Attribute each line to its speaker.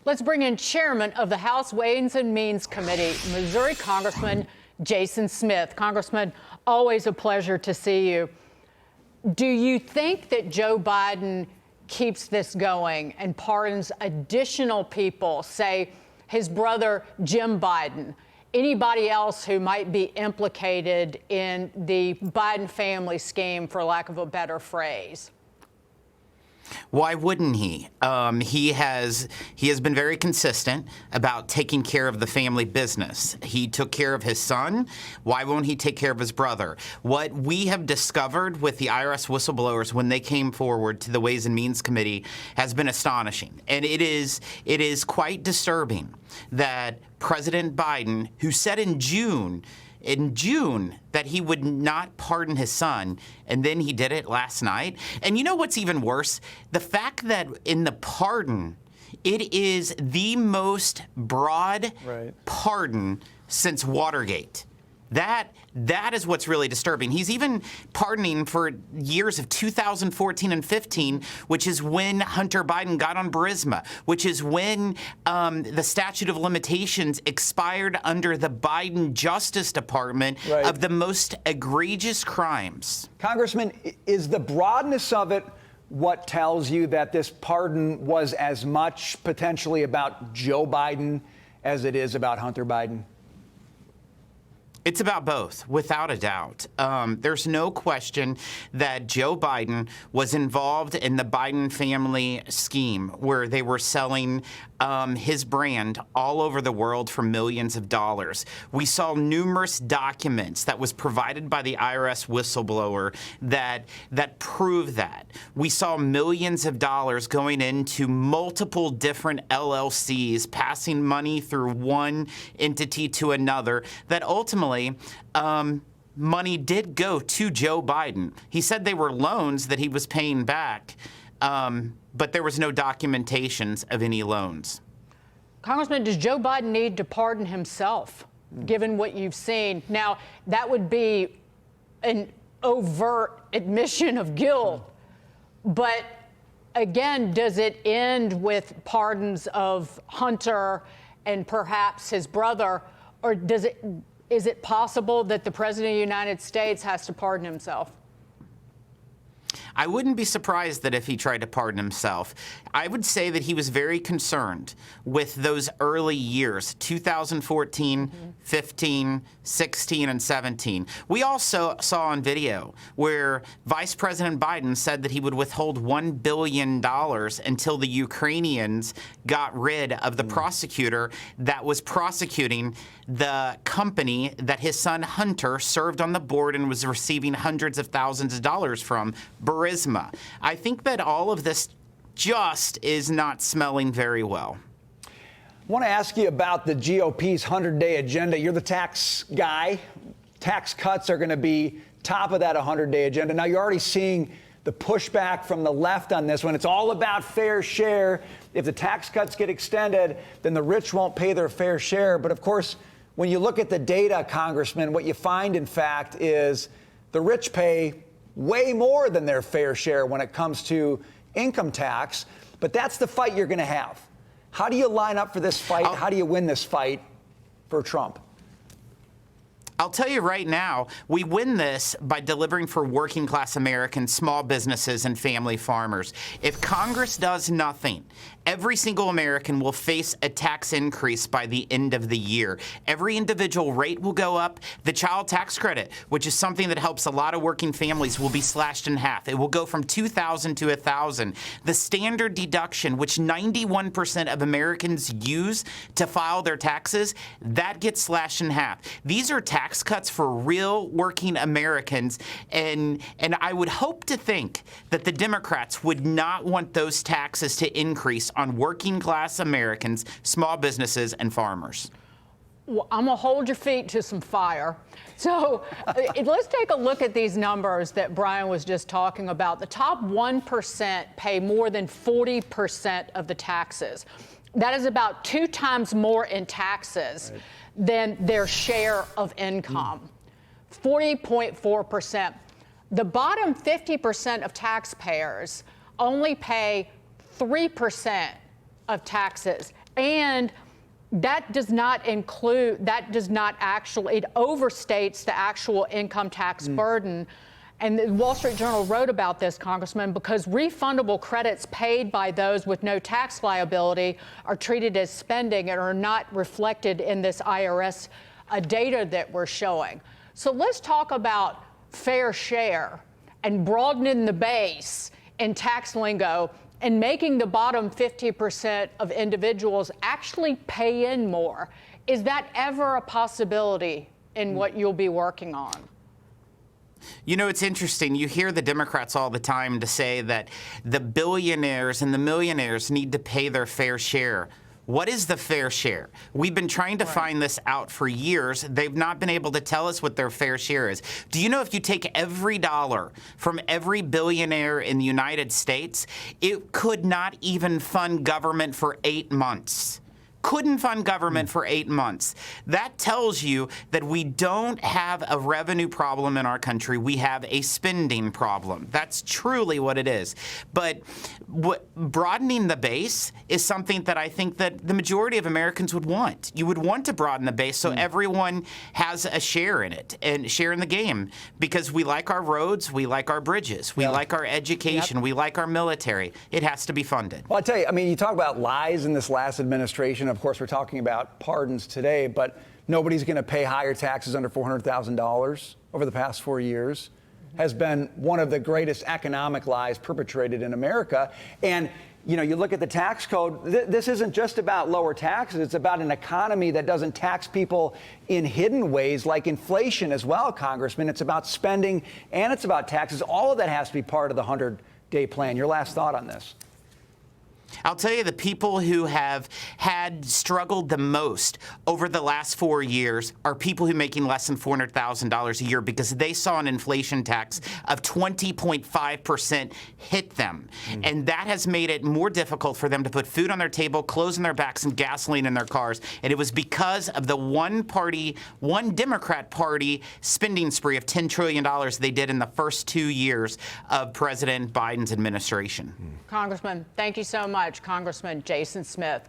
Speaker 1: Let's bring in Chairman of the House Ways and Means Committee, Missouri Congressman Jason Smith. Congressman, always a pleasure to see you. Do you think that Joe Biden keeps this going and pardons additional people, say his brother Jim Biden, anybody else who might be implicated in the Biden family scheme, for lack of a better phrase?
Speaker 2: Why wouldn't he? He has been very consistent about taking care of the family business. He took care of his son. Why won't he take care of his brother? What we have discovered with the IRS whistleblowers when they came forward to the Ways and Means Committee has been astonishing. And it is quite disturbing that President Biden, who said in June that he would not pardon his son, and then he did it last night. And you know what's even worse? The fact that in the pardon, it is the most broad pardon since Watergate. That is what's really disturbing. He's even pardoning for years of 2014 and 15, which is when Hunter Biden got on Burisma, which is when the statute of limitations expired under the Biden Justice Department of the most egregious crimes.
Speaker 3: Congressman, is the broadness of it what tells you that this pardon was as much potentially about Joe Biden as it is about Hunter Biden?
Speaker 2: It's about both, without a doubt. There's no question that Joe Biden was involved in the Biden family scheme where they were selling his brand all over the world for millions of dollars. We saw numerous documents that was provided by the IRS whistleblower that prove that. We saw millions of dollars going into multiple different LLCs, passing money through one entity to another, that ultimately money did go to Joe Biden. He said they were loans that he was paying back, but there was no documentations of any loans.
Speaker 1: Congressman, does Joe Biden need to pardon himself, given what you've seen? Now, that would be an overt admission of guilt, but again, does it end with pardons of Hunter and perhaps his brother, or is it possible that the President of the United States has to pardon himself?
Speaker 2: I wouldn't be surprised that if he tried to pardon himself. I would say that he was very concerned with those early years, 2014, 15, 16, and 17. We also saw on video where Vice President Biden said that he would withhold $1 billion until the Ukrainians got rid of the prosecutor that was prosecuting the company that his son Hunter served on the board and was receiving hundreds of thousands of dollars from, Burisma. I think that all of this just is not smelling very well.
Speaker 3: I want to ask you about the GOP's 100-day agenda. You're the tax guy. Tax cuts are going to be top of that 100-day agenda. Now, you're already seeing the pushback from the left on this one. It's all about fair share. If the tax cuts get extended, then the rich won't pay their fair share. But, of course, when you look at the data, Congressman, what you find, in fact, is the rich pay way more than their fair share when it comes to income tax. But that's the fight you're going to have. How do you line up for this fight? How do you win this fight for Trump?
Speaker 2: I'll tell you right now, we win this by delivering for working class Americans, small businesses, and family farmers. If Congress does nothing, every single American will face a tax increase by the end of the year. Every individual rate will go up. The child tax credit, which is something that helps a lot of working families, will be slashed in half. It will go from $2,000 to $1,000. The standard deduction, which 91% of Americans use to file their taxes, that gets slashed in half. These are tax cuts for real working Americans, and I would hope to think that the Democrats would not want those taxes to increase on working class Americans, small businesses, and farmers.
Speaker 1: Well, I'm going to hold your feet to some fire. So let's take a look at these numbers that Brian was just talking about. The top 1% pay more than 40% of the taxes. That is about 2 times more in taxes than their share of income, 40.4%. The bottom 50% of taxpayers only pay 3% of taxes. And that does not actually, it overstates the actual income tax burden. And the Wall Street Journal wrote about this, Congressman, because refundable credits paid by those with no tax liability are treated as spending and are not reflected in this IRS data that we're showing. So let's talk about fair share and broadening the base in tax lingo and making the bottom 50% of individuals actually pay in more. Is that ever a possibility in what you'll be working on?
Speaker 2: You know, it's interesting. You hear the Democrats all the time to say that the billionaires and the millionaires need to pay their fair share. What is the fair share? We've been trying to find this out for years. They've not been able to tell us what their fair share is. Do you know if you take every dollar from every billionaire in the United States, it could not even fund government for 8 months? Couldn't fund government for 8 months. That tells you that we don't have a revenue problem in our country. We have a spending problem. That's truly what it is. But broadening the base is something that I think that the majority of Americans would want. You would want to broaden the base so everyone has a share in it and share in the game, because we like our roads, we like our bridges, we like our education, we like our military. It has to be funded.
Speaker 3: Well, I tell you, I mean, you talk about lies in this last administration. Of course, we're talking about pardons today, but nobody's going to pay higher taxes under $400,000 over the past 4 years has been one of the greatest economic lies perpetrated in America. And, you know, you look at the tax code, this isn't just about lower taxes. It's about an economy that doesn't tax people in hidden ways like inflation as well, Congressman. It's about spending and it's about taxes. All of that has to be part of the 100-day plan. Your last thought on this?
Speaker 2: I'll tell you, the people who have struggled the most over the last 4 years are people who are making less than $400,000 a year, because they saw an inflation tax of 20.5% hit them. And that has made it more difficult for them to put food on their table, clothes on their backs, and gasoline in their cars. And it was because of the one Democrat party spending spree of $10 trillion they did in the first 2 years of President Biden's administration.
Speaker 1: Congressman, thank you so much. Congressman Jason Smith.